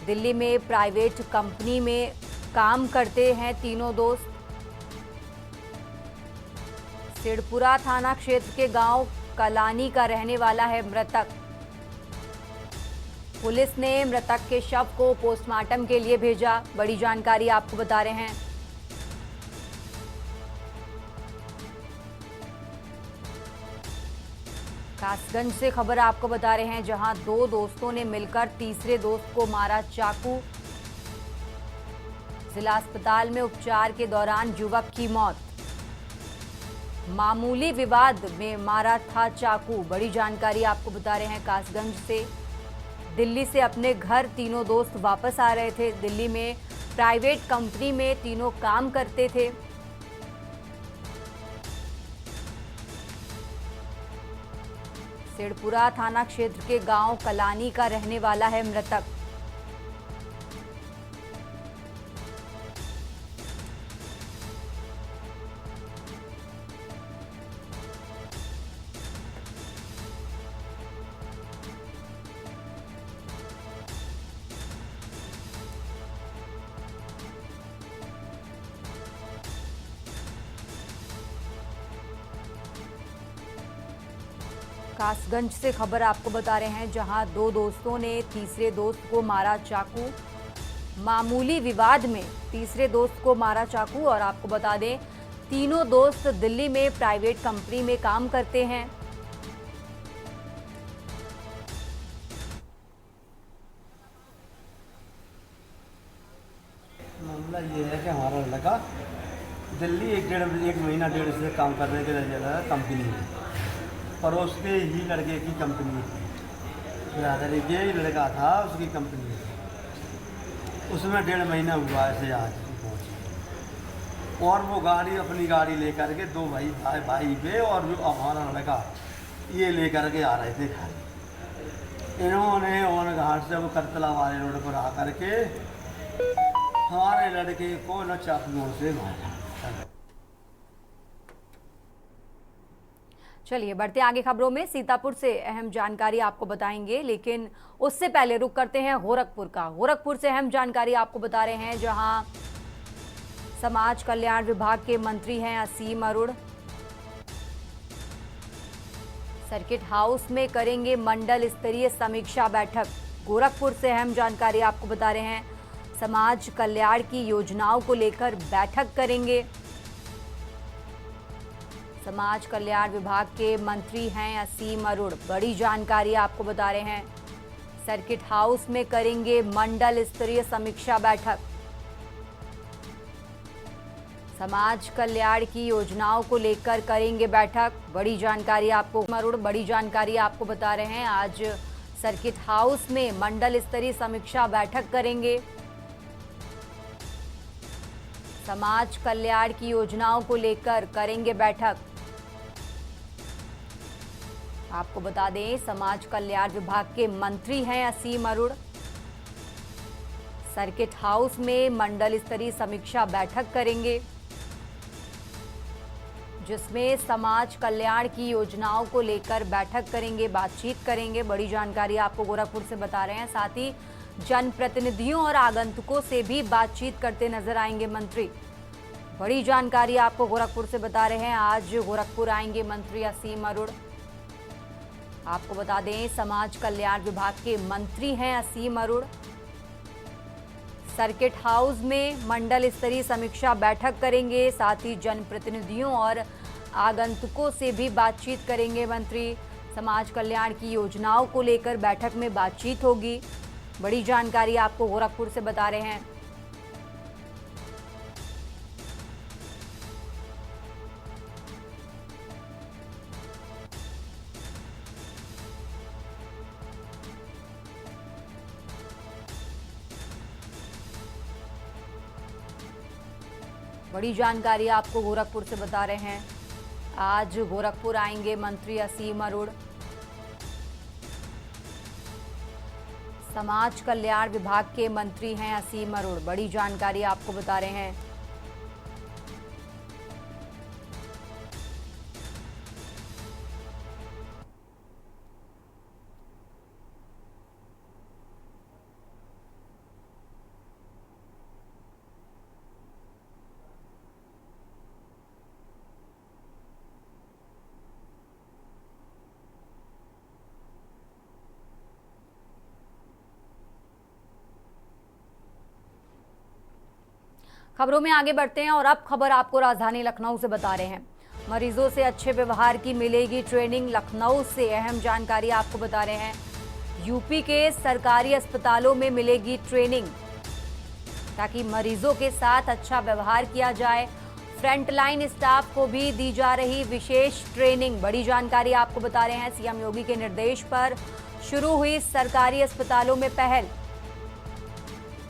दिल्ली में प्राइवेट कंपनी में काम करते हैं तीनों दोस्त। सिड़पुरा थाना क्षेत्र के गांव कलानी का रहने वाला है मृतक। पुलिस ने मृतक के शव को पोस्टमार्टम के लिए भेजा। बड़ी जानकारी आपको बता रहे हैं। कासगंज से खबर आपको बता रहे हैं, जहां 2 दोस्तों ने मिलकर तीसरे दोस्त को मारा चाकू। जिला अस्पताल में उपचार के दौरान युवक की मौत। मामूली विवाद में मारा था चाकू। बड़ी जानकारी आपको बता रहे हैं। कासगंज से दिल्ली से अपने घर तीनों दोस्त वापस आ रहे थे। दिल्ली में प्राइवेट कंपनी में तीनों काम करते थे। सिड़पुरा थाना क्षेत्र के गांव कलानी का रहने वाला है मृतक। कासगंज से खबर आपको बता रहे हैं, जहां 2 दोस्तों ने तीसरे दोस्त को मारा चाकू। मामूली विवाद में तीसरे दोस्त को मारा चाकू। और आपको बता दें, तीनों दोस्त दिल्ली में प्राइवेट कंपनी में काम करते हैं। मामला ये है कि हमारा लड़का दिल्ली एक महीना डेढ़ से काम करने के लिए लगा कंपनी में, पड़ोस के ही लड़के की कंपनी थी, बिरादरी के ही लड़का था उसकी कंपनी में। उसमें 1.5 महीना हुआ ऐसे आज पहुँची, और वो गाड़ी अपनी गाड़ी लेकर के 2 भाई पे और जो हमारा लड़का ये लेकर के आ रहे थे घर। इन्होंने ओन घाट से वो करतला वाले रोड पर आ करके हमारे लड़के को न चाकुओं से मारा। चलिए बढ़ते आगे खबरों में। सीतापुर से अहम जानकारी आपको बताएंगे, लेकिन उससे पहले रुक करते हैं गोरखपुर का। गोरखपुर से अहम जानकारी आपको बता रहे हैं, जहां समाज कल्याण विभाग के मंत्री हैं असीम अरुण। सर्किट हाउस में करेंगे मंडल स्तरीय समीक्षा बैठक। गोरखपुर से अहम जानकारी आपको बता रहे हैं, समाज कल्याण की योजनाओं को लेकर बैठक करेंगे। समाज कल्याण विभाग के मंत्री हैं असीम अरुण। बड़ी जानकारी आपको बता रहे हैं, सर्किट हाउस में करेंगे मंडल स्तरीय समीक्षा बैठक। समाज कल्याण की योजनाओं को लेकर करेंगे बैठक। बड़ी जानकारी आपको अरुण बड़ी जानकारी आपको बता रहे हैं, आज सर्किट हाउस में मंडल स्तरीय समीक्षा बैठक करेंगे। समाज कल्याण की योजनाओं को लेकर करेंगे बैठक। आपको बता दें, समाज कल्याण विभाग के मंत्री हैं असीम अरुण। सर्किट हाउस में मंडल स्तरीय समीक्षा बैठक करेंगे, जिसमें समाज कल्याण की योजनाओं को लेकर बैठक करेंगे, बातचीत करेंगे। बड़ी जानकारी आपको गोरखपुर से बता रहे हैं। साथ ही जनप्रतिनिधियों और आगंतुकों से भी बातचीत करते नजर आएंगे मंत्री। बड़ी जानकारी आपको गोरखपुर से बता रहे हैं, आज गोरखपुर आएंगे मंत्री असीम अरुण। आपको बता दें, समाज कल्याण विभाग के मंत्री हैं असीम अरुण। सर्किट हाउस में मंडल स्तरीय समीक्षा बैठक करेंगे, साथ ही जनप्रतिनिधियों और आगंतुकों से भी बातचीत करेंगे मंत्री। समाज कल्याण की योजनाओं को लेकर बैठक में बातचीत होगी। बड़ी जानकारी आपको गोरखपुर से बता रहे हैं। बड़ी जानकारी आपको गोरखपुर से बता रहे हैं, आज गोरखपुर आएंगे मंत्री असीम अरुण। समाज कल्याण विभाग के मंत्री हैं असीम अरुण। बड़ी जानकारी आपको बता रहे हैं। खबरों में आगे बढ़ते हैं और अब खबर आपको राजधानी लखनऊ से बता रहे हैं। मरीजों से अच्छे व्यवहार की मिलेगी ट्रेनिंग। लखनऊ से अहम जानकारी आपको बता रहे हैं, यूपी के सरकारी अस्पतालों में मिलेगी ट्रेनिंग, ताकि मरीजों के साथ अच्छा व्यवहार किया जाए। फ्रंटलाइन स्टाफ को भी दी जा रही विशेष ट्रेनिंग। बड़ी जानकारी आपको बता रहे हैं, सीएम योगी के निर्देश पर शुरू हुई सरकारी अस्पतालों में पहल।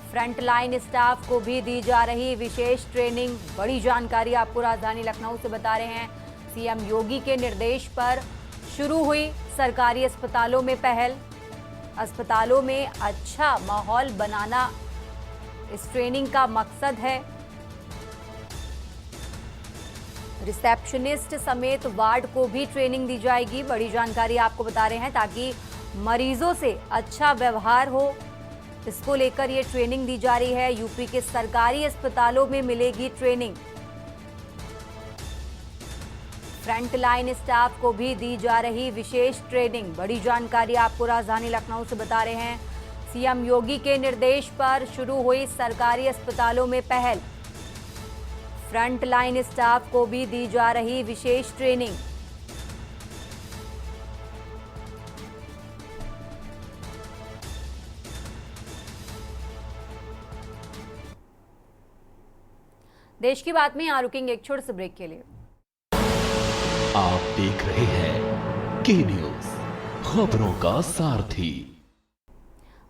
फ्रंटलाइन स्टाफ को भी दी जा रही विशेष ट्रेनिंग। बड़ी जानकारी आपको राजधानी लखनऊ से बता रहे हैं, सीएम योगी के निर्देश पर शुरू हुई सरकारी अस्पतालों में पहल। अस्पतालों में अच्छा माहौल बनाना इस ट्रेनिंग का मकसद है। रिसेप्शनिस्ट समेत वार्ड को भी ट्रेनिंग दी जाएगी। बड़ी जानकारी आपको बता रहे हैं, ताकि मरीजों से अच्छा व्यवहार हो, इसको लेकर ये ट्रेनिंग दी जा रही है। यूपी के सरकारी अस्पतालों में मिलेगी ट्रेनिंग। फ्रंटलाइन स्टाफ को भी दी जा रही विशेष ट्रेनिंग। बड़ी जानकारी आपको राजधानी लखनऊ से बता रहे हैं, सीएम योगी के निर्देश पर शुरू हुई सरकारी अस्पतालों में पहल। फ्रंट लाइन स्टाफ को भी दी जा रही विशेष ट्रेनिंग। देश की बात में यहाँ रुकेंगे एक छोटे से ब्रेक के लिए। आप देख रहे हैं के न्यूज, खबरों का सारथी।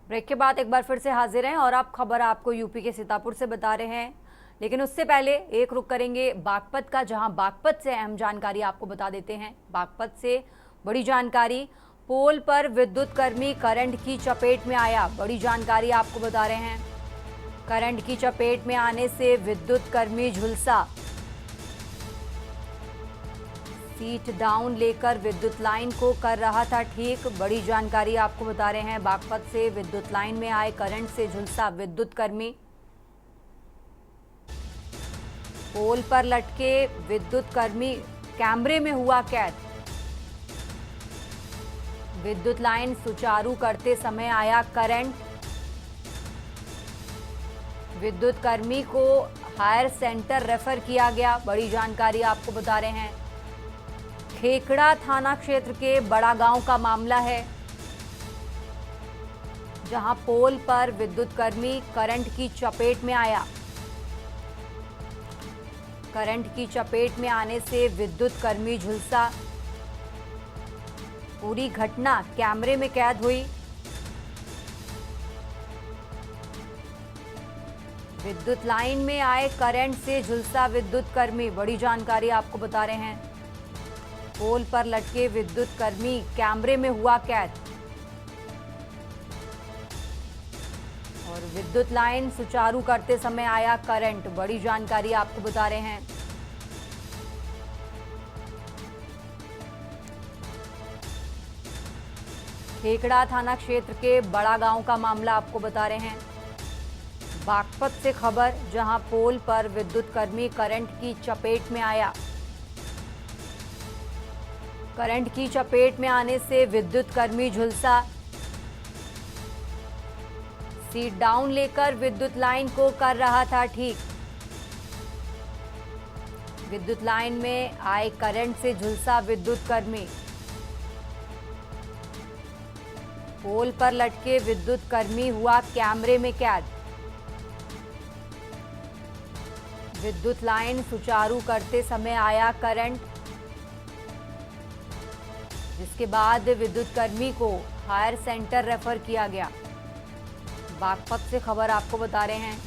ब्रेक के बाद एक बार फिर से हाजिर हैं और आप खबर आपको यूपी के सीतापुर से बता रहे हैं, लेकिन उससे पहले एक रुख करेंगे बागपत का, जहां बागपत से अहम जानकारी आपको बता देते हैं। बागपत से बड़ी जानकारी, पोल पर विद्युत कर्मी करंट की चपेट में आया। बड़ी जानकारी आपको बता रहे हैं, करंट की चपेट में आने से विद्युत कर्मी झुलसा। सीट डाउन लेकर विद्युत लाइन को कर रहा था ठीक। बड़ी जानकारी आपको बता रहे हैं, बागपत से विद्युत लाइन में आए करंट से झुलसा विद्युत कर्मी। पोल पर लटके विद्युत कर्मी कैमरे में हुआ कैद। विद्युत लाइन सुचारू करते समय आया करंट। विद्युत कर्मी को हायर सेंटर रेफर किया गया। बड़ी जानकारी आपको बता रहे हैं, खेकड़ा थाना क्षेत्र के बड़ा गांव का मामला है, जहां पोल पर विद्युत कर्मी करंट की चपेट में आया। करंट की चपेट में आने से विद्युत कर्मी झुलसा। पूरी घटना कैमरे में कैद हुई। विद्युत लाइन में आए करंट से झुलसा विद्युत कर्मी। बड़ी जानकारी आपको बता रहे हैं, पोल पर लटके विद्युत कर्मी कैमरे में हुआ कैद। और विद्युत लाइन सुचारू करते समय आया करंट। बड़ी जानकारी आपको बता रहे हैं, खेकड़ा थाना क्षेत्र के बड़ा गांव का मामला आपको बता रहे हैं। बागपत से खबर, जहां पोल पर विद्युत कर्मी करंट की चपेट में आया। करंट की चपेट में आने से विद्युत कर्मी झुलसा। सीट डाउन लेकर विद्युत लाइन को कर रहा था ठीक। विद्युत लाइन में आए करंट से झुलसा विद्युत कर्मी। पोल पर लटके विद्युत कर्मी हुआ कैमरे में कैद। विद्युत लाइन सुचारू करते समय आया करंट, जिसके बाद विद्युत कर्मी को हायर सेंटर रेफर किया गया। बागपत से खबर आपको बता रहे हैं।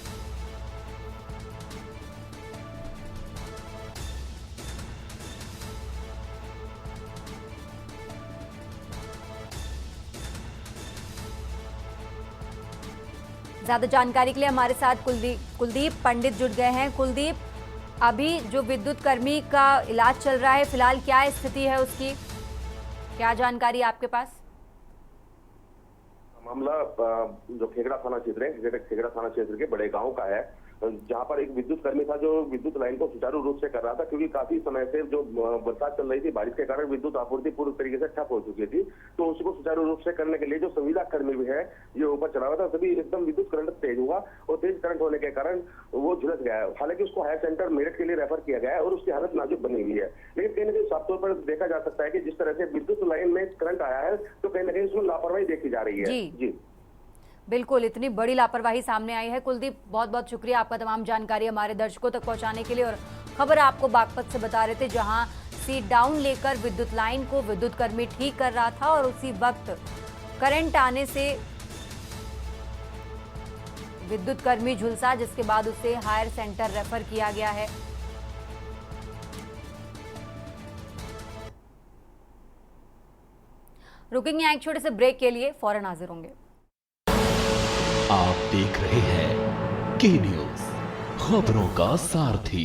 ज्यादा जानकारी के लिए हमारे साथ कुलदीप पंडित जुड़ गए हैं। कुलदीप, अभी जो विद्युत कर्मी का इलाज चल रहा है, फिलहाल क्या स्थिति है उसकी, क्या जानकारी आपके पास? मामला जो खेकड़ा थाना क्षेत्र है, खेकड़ा थाना क्षेत्र के बड़े गांव का है, जहां पर एक विद्युत कर्मी था जो विद्युत लाइन को सुचारू रूप से कर रहा था, क्योंकि काफी समय से जो बरसात चल रही थी, बारिश के कारण विद्युत आपूर्ति पूरी तरीके से ठप हो चुकी थी। तो उसको सुचारू रूप से करने के लिए जो संविदा कर्मी भी है ये ऊपर चढ़ा हुआ था, तभी एकदम विद्युत करंट तेज हुआ और तेज करंट होने के कारण वो झुलस गया है। हालांकि उसको हायर सेंटर मेरठ के लिए रेफर किया गया है और उसकी हालत नाजुक बनी हुई है। लेकिन कहीं ना कहीं साफ तौर पर देखा जा सकता है कि जिस तरह से विद्युत लाइन में करंट आया है, तो कहीं ना कहीं उसमें लापरवाही देखी जा रही है। जी बिल्कुल, इतनी बड़ी लापरवाही सामने आई है। कुलदीप, बहुत बहुत शुक्रिया आपका तमाम जानकारी हमारे दर्शकों तक पहुंचाने के लिए। और खबर आपको बागपत से बता रहे थे, जहां सीट डाउन लेकर विद्युत लाइन को विद्युत कर्मी ठीक कर रहा था और उसी वक्त करंट आने से विद्युत कर्मी झुलसा, जिसके बाद उसे हायर सेंटर रेफर किया गया है। रुकेंगे एक छोटे से ब्रेक के लिए, फौरन हाजिर होंगे। आप देख रहे हैं के न्यूज, खबरों का सारथी।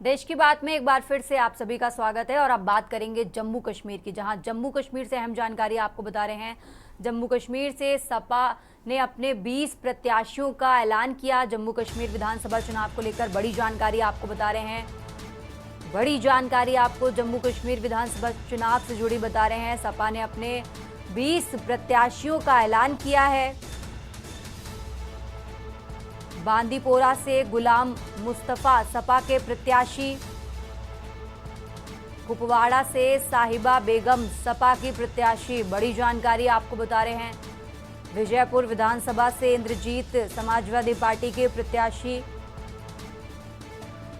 देश की बात में एक बार फिर से आप सभी का स्वागत है और अब बात करेंगे जम्मू कश्मीर की, जहां जम्मू कश्मीर से अहम जानकारी आपको बता रहे हैं। जम्मू कश्मीर से सपा ने अपने 20 प्रत्याशियों का ऐलान किया। जम्मू कश्मीर विधानसभा चुनाव को लेकर बड़ी जानकारी आपको बता रहे हैं। बड़ी जानकारी आपको जम्मू कश्मीर विधानसभा चुनाव से जुड़ी बता रहे हैं। सपा ने अपने 20 प्रत्याशियों का ऐलान किया है। बांदीपोरा से गुलाम मुस्तफा सपा के प्रत्याशी, कुपवाड़ा से साहिबा बेगम सपा की प्रत्याशी। बड़ी जानकारी आपको बता रहे हैं। विजयपुर विधानसभा से इंद्रजीत समाजवादी पार्टी के प्रत्याशी।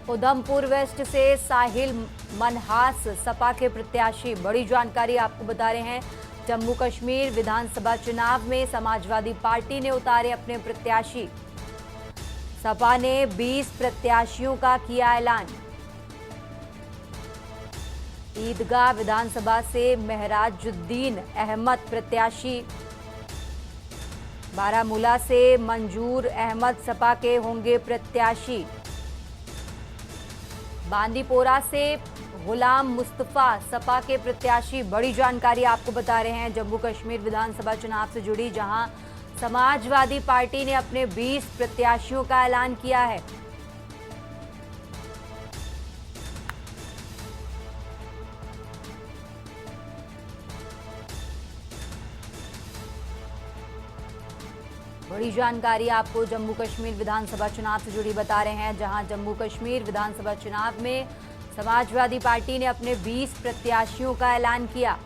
उधमपुर वेस्ट से साहिल मनहास सपा के प्रत्याशी। बड़ी जानकारी आपको बता रहे हैं। जम्मू कश्मीर विधानसभा चुनाव में समाजवादी पार्टी ने उतारे अपने प्रत्याशी। सपा ने 20 प्रत्याशियों का किया ऐलान। ईदगाह विधानसभा से महराजुद्दीन अहमद प्रत्याशी। बारामूला से मंजूर अहमद सपा के होंगे प्रत्याशी। बांदीपोरा से गुलाम मुस्तफा सपा के प्रत्याशी। बड़ी जानकारी आपको बता रहे हैं जम्मू कश्मीर विधानसभा चुनाव से जुड़ी, जहां समाजवादी पार्टी ने अपने 20 प्रत्याशियों का ऐलान किया है। बड़ी जानकारी आपको जम्मू कश्मीर विधानसभा चुनाव से जुड़ी बता रहे हैं, जहां जम्मू कश्मीर विधानसभा चुनाव में समाजवादी पार्टी ने अपने 20 प्रत्याशियों का ऐलान किया।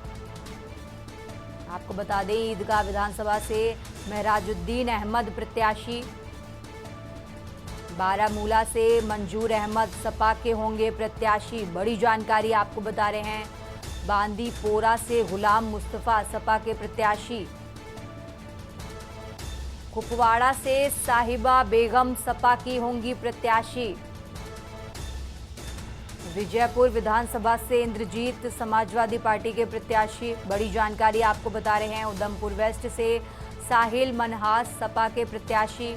आपको बता दें, ईदगाह विधानसभा से महराजुद्दीन अहमद प्रत्याशी। बारामूला से मंजूर अहमद सपा के होंगे प्रत्याशी। बड़ी जानकारी आपको बता रहे हैं। बांदीपोरा से गुलाम मुस्तफा सपा के प्रत्याशी। कुपवाड़ा से साहिबा बेगम सपा की होंगी प्रत्याशी। विजयपुर विधानसभा से इंद्रजीत समाजवादी पार्टी के प्रत्याशी। बड़ी जानकारी आपको बता रहे हैं। उधमपुर वेस्ट से साहिल मनहास सपा के प्रत्याशी।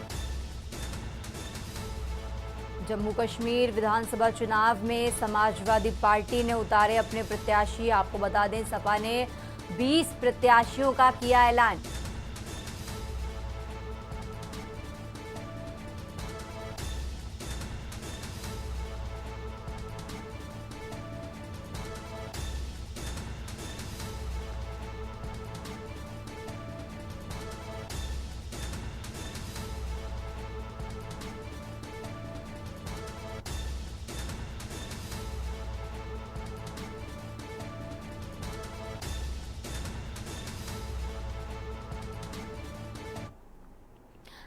जम्मू कश्मीर विधानसभा चुनाव में समाजवादी पार्टी ने उतारे अपने प्रत्याशी। आपको बता दें, सपा ने 20 प्रत्याशियों का किया ऐलान।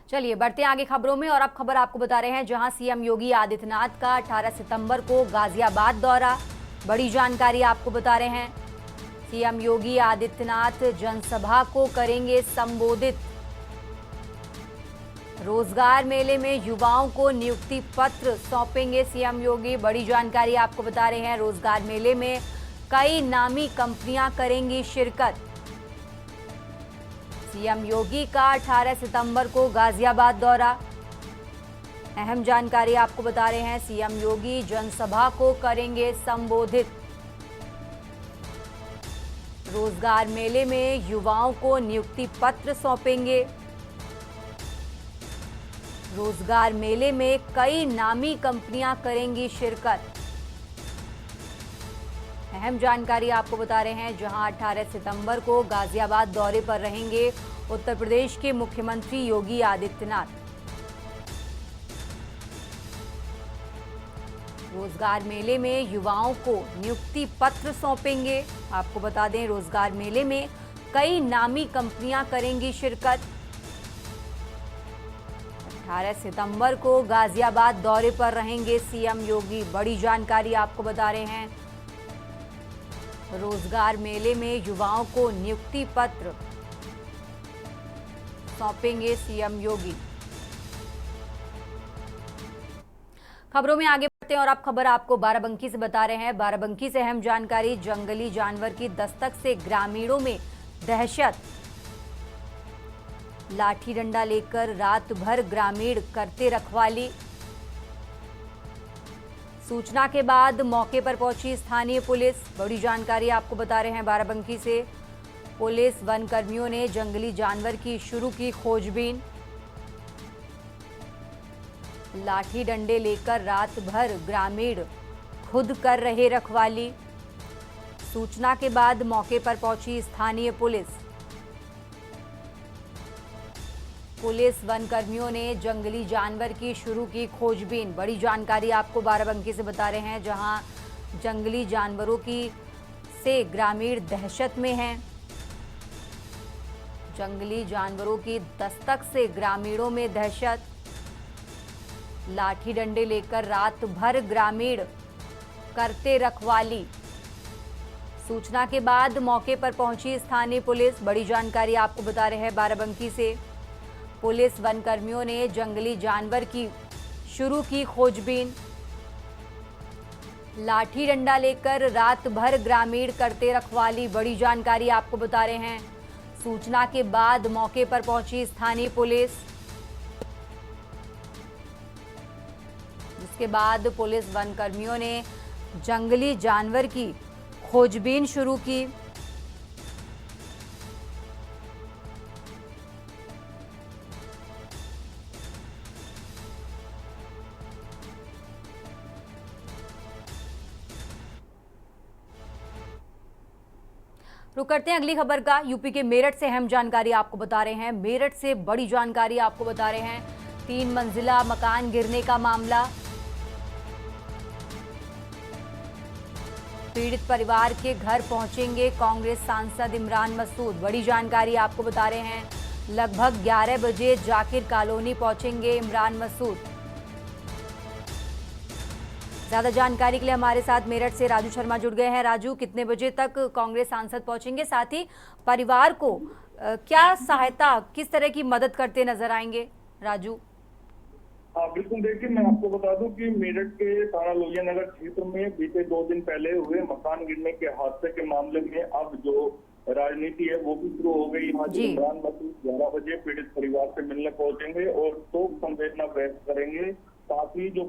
चलिए बढ़ते हैं आगे खबरों में, और अब खबर आपको बता रहे हैं जहां सीएम योगी आदित्यनाथ का 18 सितंबर को गाजियाबाद दौरा। बड़ी जानकारी आपको बता रहे हैं। सीएम योगी आदित्यनाथ जनसभा को करेंगे संबोधित। रोजगार मेले में युवाओं को नियुक्ति पत्र सौंपेंगे सीएम योगी। बड़ी जानकारी आपको बता रहे हैं। रोजगार मेले में कई नामी कंपनियां करेंगी शिरकत। सीएम योगी का 18 सितंबर को गाजियाबाद दौरा। अहम जानकारी आपको बता रहे हैं। सीएम योगी जनसभा को करेंगे संबोधित। रोजगार मेले में युवाओं को नियुक्ति पत्र सौंपेंगे। रोजगार मेले में कई नामी कंपनियां करेंगी शिरकत। अहम जानकारी आपको बता रहे हैं, जहां 18 सितंबर को गाजियाबाद दौरे पर रहेंगे उत्तर प्रदेश के मुख्यमंत्री योगी आदित्यनाथ। रोजगार मेले में युवाओं को नियुक्ति पत्र सौंपेंगे। आपको बता दें, रोजगार मेले में कई नामी कंपनियां करेंगी शिरकत। 18 सितंबर को गाजियाबाद दौरे पर रहेंगे सीएम योगी। बड़ी जानकारी आपको बता रहे हैं। रोजगार मेले में युवाओं को नियुक्ति पत्र सौंपेंगे सीएम योगी। खबरों में आगे बढ़ते हैं, और अब खबर आपको बाराबंकी से बता रहे हैं। बाराबंकी से अहम जानकारी। जंगली जानवर की दस्तक से ग्रामीणों में दहशत। लाठी डंडा लेकर रात भर ग्रामीण करते रखवाली। सूचना के बाद मौके पर पहुंची स्थानीय पुलिस। बड़ी जानकारी आपको बता रहे हैं। बाराबंकी से पुलिस वन कर्मियों ने जंगली जानवर की शुरू की खोजबीन। लाठी डंडे लेकर रात भर ग्रामीण खुद कर रहे रखवाली। सूचना के बाद मौके पर पहुंची स्थानीय पुलिस। पुलिस वन कर्मियों ने जंगली जानवर की शुरू की खोजबीन। बड़ी जानकारी आपको बाराबंकी से बता रहे हैं, जहां जंगली जानवरों की से ग्रामीण दहशत में हैं। जंगली जानवरों की दस्तक से ग्रामीणों में दहशत। लाठी डंडे लेकर रात भर ग्रामीण करते रखवाली। सूचना के बाद मौके पर पहुंची स्थानीय पुलिस। बड़ी जानकारी आपको बता रहे हैं बाराबंकी से। पुलिस वन कर्मियों ने जंगली जानवर की शुरू की खोजबीन। लाठी डंडा लेकर रात भर ग्रामीण करते रखवाली। बड़ी जानकारी आपको बता रहे हैं। सूचना के बाद मौके पर पहुंची स्थानीय पुलिस, जिसके बाद पुलिस वन कर्मियों ने जंगली जानवर की खोजबीन शुरू की। रुक करते हैं अगली खबर का। यूपी के मेरठ से अहम जानकारी आपको बता रहे हैं। मेरठ से बड़ी जानकारी आपको बता रहे हैं। 3 मंजिला मकान गिरने का मामला। पीड़ित परिवार के घर पहुंचेंगे कांग्रेस सांसद इमरान मसूद। बड़ी जानकारी आपको बता रहे हैं। लगभग 11 बजे जाकिर कॉलोनी पहुंचेंगे इमरान मसूद। ज्यादा जानकारी के लिए हमारे साथ मेरठ से राजू शर्मा जुड़ गए हैं। राजू, कितने बजे तक कांग्रेस सांसद पहुंचेंगे, साथ ही परिवार को क्या सहायता, किस तरह की मदद करते नजर आएंगे? राजू। हाँ बिल्कुल, देखिए मैं आपको बता दूं कि मेरठ के थाना लोहिया नगर क्षेत्र में बीते 2 दिन पहले हुए मकान गिरने के हादसे के मामले में अब जो राजनीति है वो भी शुरू हो गई। यहाँ इमरान मसूद 11 बजे पीड़ित परिवार से मिलने पहुंचेंगे और शोक संवेदना व्यक्त करेंगे। साथ ही जो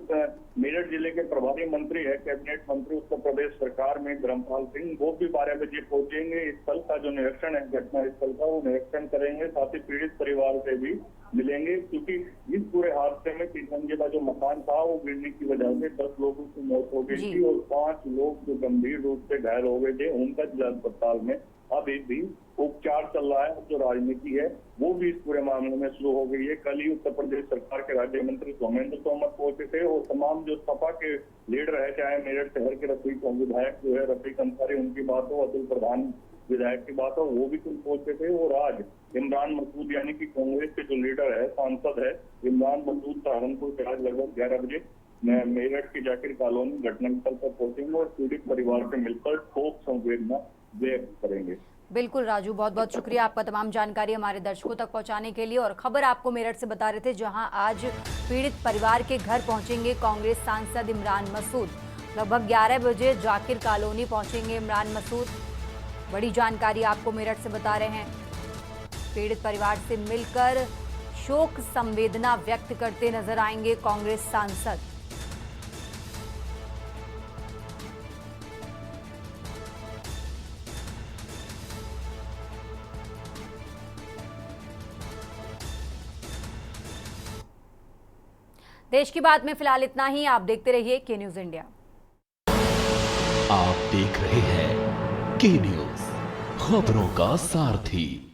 मेरठ जिले के प्रभारी मंत्री है, कैबिनेट मंत्री उत्तर प्रदेश सरकार में धर्मपाल सिंह, वो भी 12 बजे पहुंचेंगे। स्थल का जो निरीक्षण है, घटना स्थल का, वो निरीक्षण करेंगे। साथ ही पीड़ित परिवार से भी मिलेंगे, क्योंकि इस पूरे हादसे में 3 मंजिला जो मकान था वो गिरने की वजह से 10 लोगों की मौत हो गई थी और 5 लोग जो गंभीर रूप से घायल हो गए थे, उनका जिला अस्पताल में अभी भी उपचार चल रहा है। जो राजनीति है वो भी इस पूरे मामले में शुरू हो गई है। कल ही उत्तर प्रदेश सरकार के राज्य मंत्री सोमेंद्र तोमर पहुंचे थे और तमाम जो सपा के लीडर है, चाहे मेरठ शहर के रफीक विधायक जो है रफीक अंसारी, उनकी बात हो, अतुल प्रधान विधायक की बात हो, वो भी कुछ पहुंचे थे। और आज इमरान मसूद यानी कि कांग्रेस के जो लीडर है, सांसद है इमरान मसूद, सहारनपुर से आज लगभग 11 बजे मेरठ की जाकिर कॉलोनी घटनास्थल पर पहुंचेंगे और पीड़ित परिवार से मिलकर शोक संवेदना व्यक्त करेंगे। बिल्कुल राजू, बहुत बहुत शुक्रिया आपका तमाम जानकारी हमारे दर्शकों तक पहुंचाने के लिए। और खबर आपको मेरठ से बता रहे थे, जहां आज पीड़ित परिवार के घर पहुंचेंगे कांग्रेस सांसद इमरान मसूद। लगभग 11 बजे जाकिर कॉलोनी पहुंचेंगे इमरान मसूद। बड़ी जानकारी आपको मेरठ से बता रहे हैं। पीड़ित परिवार से मिलकर शोक संवेदना व्यक्त करते नजर आएंगे कांग्रेस सांसद। देश की बात में फिलहाल इतना ही। आप देखते रहिए के न्यूज इंडिया। आप देख रहे हैं के न्यूज, खबरों का सारथी।